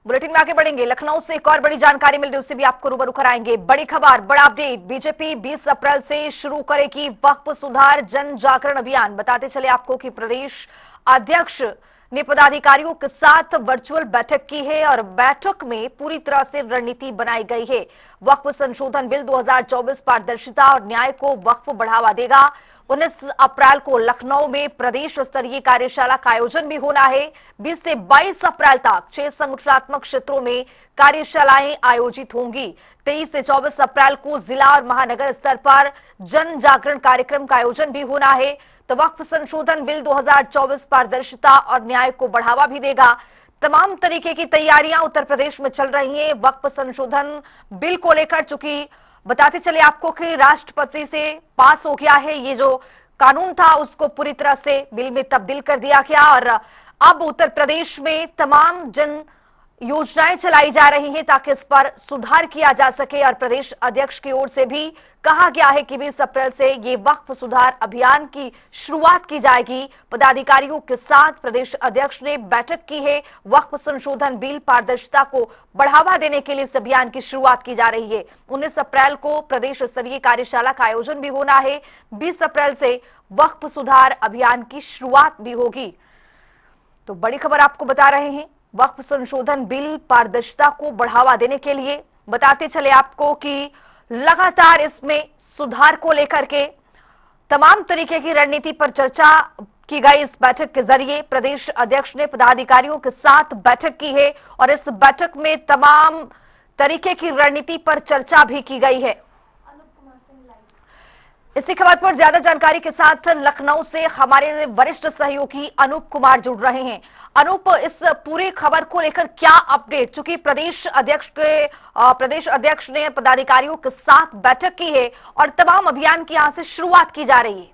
Bulletin में आगे बढ़ेंगे। लखनऊ से एक और बड़ी जानकारी मिल रही, उससे भी आपको रूबरू कराएंगे। बड़ी खबर, बड़ा अपडेट। बीजेपी 20 अप्रैल से शुरू करेगी वक्फ सुधार जन जागरण अभियान। बताते चले आपको कि प्रदेश अध्यक्ष ने पदाधिकारियों के साथ वर्चुअल बैठक की है और बैठक में पूरी तरह से रणनीति बनाई गई है। वक्फ संशोधन बिल 2024 पारदर्शिता और न्याय को वक्फ बढ़ावा देगा। 19 अप्रैल को लखनऊ में प्रदेश स्तरीय कार्यशाला का आयोजन भी होना है। 20 से 22 अप्रैल तक 6 संगठनात्मक क्षेत्रों में कार्यशालाएं आयोजित होंगी। 23 से 24 अप्रैल को जिला और महानगर स्तर पर जन जागरण कार्यक्रम का आयोजन भी होना है। तो वक्फ संशोधन बिल 2024 पारदर्शिता और न्याय को बढ़ावा भी देगा। तमाम तरीके की तैयारियां उत्तर प्रदेश में चल रही हैं वक्फ संशोधन बिल को लेकर। चूंकि बताते चले आपको कि राष्ट्रपति से पास हो गया है, ये जो कानून था उसको पूरी तरह से बिल में तब्दील कर दिया गया और अब उत्तर प्रदेश में तमाम जन योजनाएं चलाई जा रही हैं ताकि इस पर सुधार किया जा सके। और प्रदेश अध्यक्ष की ओर से भी कहा गया है कि 20 अप्रैल से ये वक्फ सुधार अभियान की शुरुआत की जाएगी। पदाधिकारियों के साथ प्रदेश अध्यक्ष ने बैठक की है। वक्फ संशोधन बिल पारदर्शिता को बढ़ावा देने के लिए इस अभियान की शुरुआत की जा रही है। 19 अप्रैल को प्रदेश स्तरीय कार्यशाला का आयोजन भी होना है। 20 अप्रैल से वक्फ सुधार अभियान की शुरुआत भी होगी। तो बड़ी खबर आपको बता रहे हैं, वक्फ संशोधन बिल पारदर्शिता को बढ़ावा देने के लिए। बताते चले आपको कि लगातार इसमें सुधार को लेकर के तमाम तरीके की रणनीति पर चर्चा की गई। इस बैठक के जरिए प्रदेश अध्यक्ष ने पदाधिकारियों के साथ बैठक की है और इस बैठक में तमाम तरीके की रणनीति पर चर्चा भी की गई है। इसी खबर पर ज्यादा जानकारी के साथ लखनऊ से हमारे वरिष्ठ सहयोगी अनूप कुमार जुड़ रहे हैं। अनूप, इस पूरी खबर को लेकर क्या अपडेट? चूंकि प्रदेश अध्यक्ष ने पदाधिकारियों के साथ बैठक की है और तमाम अभियान की यहां से शुरुआत की जा रही है।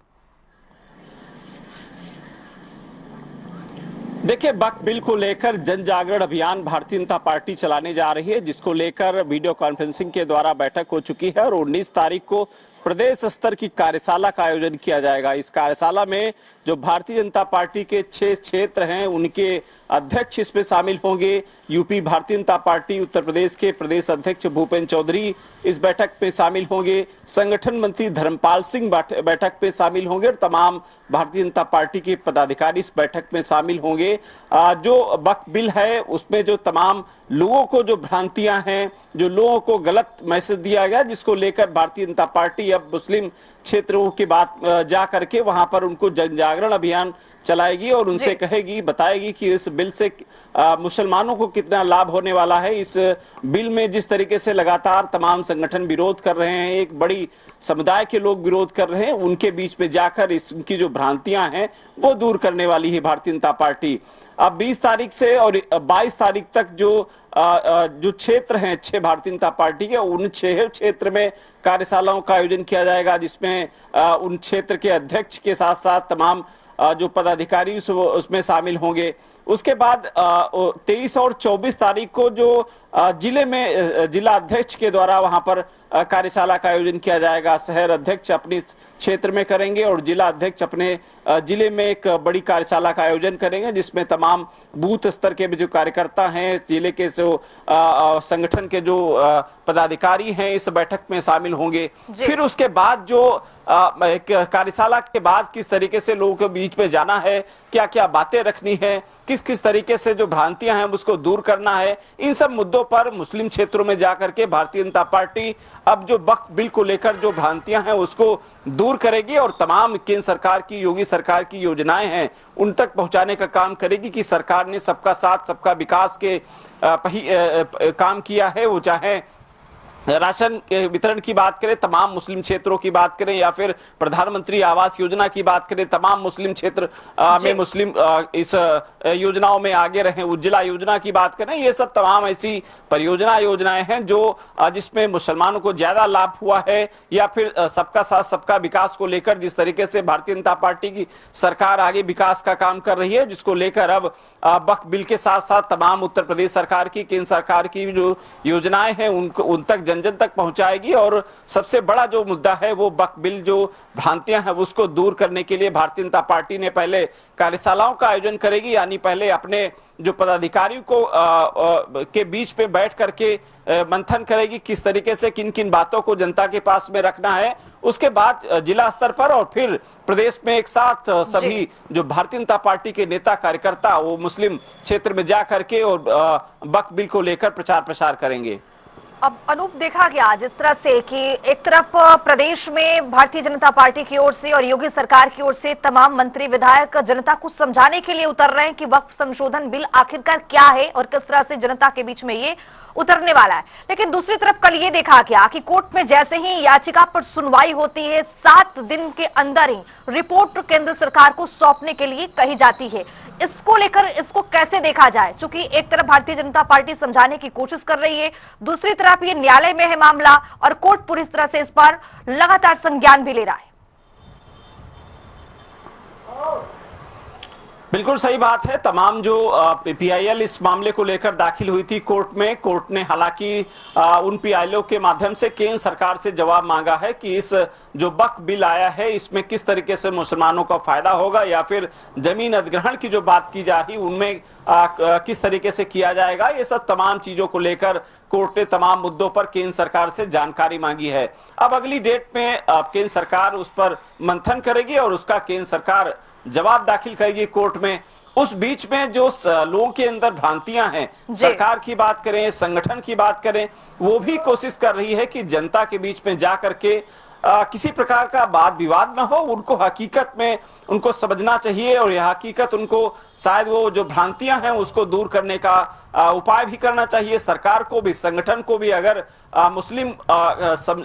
देखिए, वक्फ बिल को लेकर जन जागरण अभियान भारतीय जनता पार्टी चलाने जा रही है, जिसको लेकर वीडियो कॉन्फ्रेंसिंग के द्वारा बैठक हो चुकी है और 19 तारीख को प्रदेश स्तर की कार्यशाला का आयोजन किया जाएगा। इस कार्यशाला में जो भारतीय जनता पार्टी के 6 क्षेत्र हैं उनके अध्यक्ष इसमें शामिल होंगे। यूपी भारतीय जनता पार्टी उत्तर प्रदेश के प्रदेश अध्यक्ष भूपेंद्र चौधरी इस बैठक में शामिल होंगे। संगठन मंत्री धर्मपाल सिंह बैठक में शामिल होंगे और तमाम भारतीय जनता पार्टी के पदाधिकारी इस बैठक में शामिल होंगे। जो वक्फ बिल है उसमें जो तमाम लोगों को जो भ्रांतियां हैं, जो लोगों को गलत मैसेज दिया गया, जिसको लेकर भारतीय जनता पार्टी अब मुस्लिम क्षेत्रों की बात जा करके वहां पर उनको जन जागरण अभियान चलाएगी और उनसे कहेगी, बताएगी कि इस बिल से मुसलमानों को कितना लाभ होने वाला है। इस बिल में जिस तरीके से लगातार तमाम संगठन विरोध कर रहे हैं, एक बड़ी समुदाय के लोग विरोध कर रहे हैं, उनके बीच में जाकर इसकी जो भ्रांतियां हैं वो दूर करने वाली है भारतीय जनता पार्टी। अब 20 तारीख से और 22 तारीख तक जो क्षेत्र हैं 6 भारतीय जनता पार्टी के, उन 6 क्षेत्र में कार्यशालाओं का आयोजन किया जाएगा, जिसमें उन क्षेत्र के अध्यक्ष के साथ साथ तमाम जो पदाधिकारी उसमें शामिल होंगे। उसके बाद 23 और 24 तारीख को जो जिले में जिला अध्यक्ष के द्वारा वहां पर कार्यशाला का आयोजन किया जाएगा। शहर अध्यक्ष अपने क्षेत्र में करेंगे और जिला अध्यक्ष अपने जिले में एक बड़ी कार्यशाला का आयोजन करेंगे, जिसमें तमाम बूथ स्तर के भी जो कार्यकर्ता हैं, जिले के जो संगठन के जो पदाधिकारी हैं इस बैठक में शामिल होंगे। फिर उसके बाद जो कार्यशाला के बाद किस तरीके से लोगों के बीच में जाना है, क्या क्या बातें रखनी है, किस किस तरीके से जो भ्रांतियां हैं उसको दूर करना है, इन सब मुद्दों पर मुस्लिम क्षेत्रों में जाकर के भारतीय जनता पार्टी अब जो वक्फ बिल को लेकर जो भ्रांतियां हैं उसको दूर करेगी और तमाम केंद्र सरकार की, योगी सरकार की योजनाएं हैं उन तक पहुंचाने का काम करेगी कि सरकार ने सबका साथ सबका विकास के काम किया है। वो चाहे राशन वितरण की बात करें, तमाम मुस्लिम क्षेत्रों की बात करें, या फिर प्रधानमंत्री आवास योजना की बात करें, तमाम मुस्लिम क्षेत्र में मुस्लिम इस योजनाओं में आगे रहे, उज्ज्वला योजना की बात करें, ये सब तमाम ऐसी योजनाएं हैं जो जिसमें मुसलमानों को ज्यादा लाभ हुआ है, या फिर सबका साथ सबका विकास को लेकर जिस तरीके से भारतीय जनता पार्टी की सरकार आगे विकास का काम कर रही है, जिसको लेकर अब वक्फ बिल के साथ साथ तमाम उत्तर प्रदेश सरकार की, केंद्र सरकार की जो योजनाएं हैं उन तक जन जन तक पहुंचाएगी और सबसे बड़ा जो मुद्दा है वो वक्फ बिल जो भ्रांतियां हैं उसको दूर करने के लिए भारतीय जनता पार्टी ने पहले कार्यशालाओं का आयोजन करेगी, यानी पहले अपने जो पदाधिकारियों को के बीच पे बैठ करके मंथन करेगी किस तरीके से किन किन बातों को जनता के पास में रखना है। उसके बाद जिला स्तर पर और फिर प्रदेश में एक साथ सभी जो भारतीय जनता पार्टी के नेता कार्यकर्ता वो मुस्लिम क्षेत्र में जा करके और वक्फ बिल को लेकर प्रचार प्रसार करेंगे। अब अनूप, देखा गया जिस तरह से कि एक तरफ प्रदेश में भारतीय जनता पार्टी की ओर से और योगी सरकार की ओर से तमाम मंत्री विधायक जनता को समझाने के लिए उतर रहे हैं कि वक्फ संशोधन बिल आखिरकार क्या है और किस तरह से जनता के बीच में ये उतरने वाला है। लेकिन दूसरी तरफ कल ये देखा गया कि कोर्ट में जैसे ही याचिका पर सुनवाई होती है 7 दिन के अंदर ही रिपोर्ट केंद्र सरकार को सौंपने के लिए कही जाती है। इसको लेकर इसको कैसे देखा जाए? चूंकि एक तरफ भारतीय जनता पार्टी समझाने की कोशिश कर रही है, दूसरी तरफ ये न्यायालय में है मामला और कोर्ट पूरी तरह से इस पर लगातार संज्ञान भी ले रहा है। बिल्कुल सही बात है। तमाम जो पीआईएल इस मामले को लेकर दाखिल हुई थी कोर्ट में, कोर्ट ने हालांकि उन पीआईएल के माध्यम से केंद्र सरकार से जवाब मांगा है कि इस जो वक्फ बिल आया है इसमें किस तरीके से मुसलमानों का फायदा होगा या फिर जमीन अधिग्रहण की जो बात की जा रही उनमें किस तरीके से किया जाएगा। ये सब तमाम चीजों को लेकर कोर्ट ने तमाम मुद्दों पर केंद्र सरकार से जानकारी मांगी है। अब अगली डेट में केंद्र सरकार उस पर मंथन करेगी और उसका केंद्र सरकार जवाब दाखिल करेगी कोर्ट में। उस बीच में जो लोगों के अंदर भ्रांतियां हैं, सरकार की बात करें, संगठन की बात करें, वो भी कोशिश कर रही है कि जनता के बीच में जा करके किसी प्रकार का वाद विवाद ना हो। उनको हकीकत में उनको समझना चाहिए और यह हकीकत उनको शायद वो जो भ्रांतियां हैं उसको दूर करने का उपाय भी करना चाहिए। सरकार को भी, संगठन को भी अगर मुस्लिम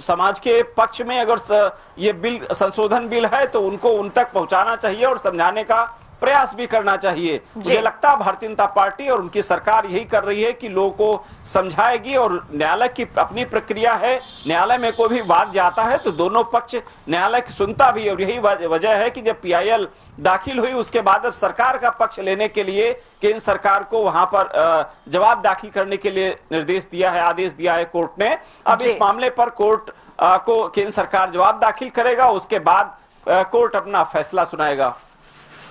समाज के पक्ष में अगर ये बिल संशोधन बिल है तो उनको उन तक पहुंचाना चाहिए और समझाने का प्रयास भी करना चाहिए। मुझे लगता है भारतीय जनता पार्टी और उनकी सरकार यही कर रही है कि लोगों को समझाएगी और न्यायालय की अपनी प्रक्रिया है। न्यायालय में कोई भी वाद जाता है तो दोनों पक्ष न्यायालय की सुनता भी, और यही वजह है कि जब पीआईएल दाखिल हुई उसके बाद अब सरकार का पक्ष लेने के लिए केंद्र सरकार को वहां पर जवाब दाखिल करने के लिए निर्देश दिया है, आदेश दिया है कोर्ट ने। अब इस मामले पर कोर्ट को केंद्र सरकार जवाब दाखिल करेगा, उसके बाद कोर्ट अपना फैसला सुनाएगा।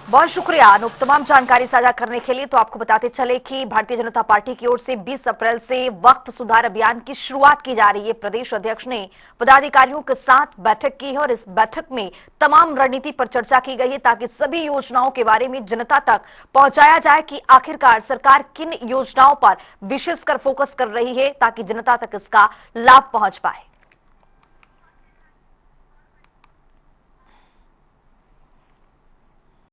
बहुत शुक्रिया अनूप तमाम जानकारी साझा करने के लिए। तो आपको बताते चले कि भारतीय जनता पार्टी की ओर से 20 अप्रैल से वक्फ सुधार अभियान की शुरुआत की जा रही है। प्रदेश अध्यक्ष ने पदाधिकारियों के साथ बैठक की है और इस बैठक में तमाम रणनीति पर चर्चा की गई है ताकि सभी योजनाओं के बारे में जनता तक पहुंचाया जाए कि आखिरकार सरकार किन योजनाओं पर विशेषकर फोकस कर रही है ताकि जनता तक इसका लाभ पहुंच पाए।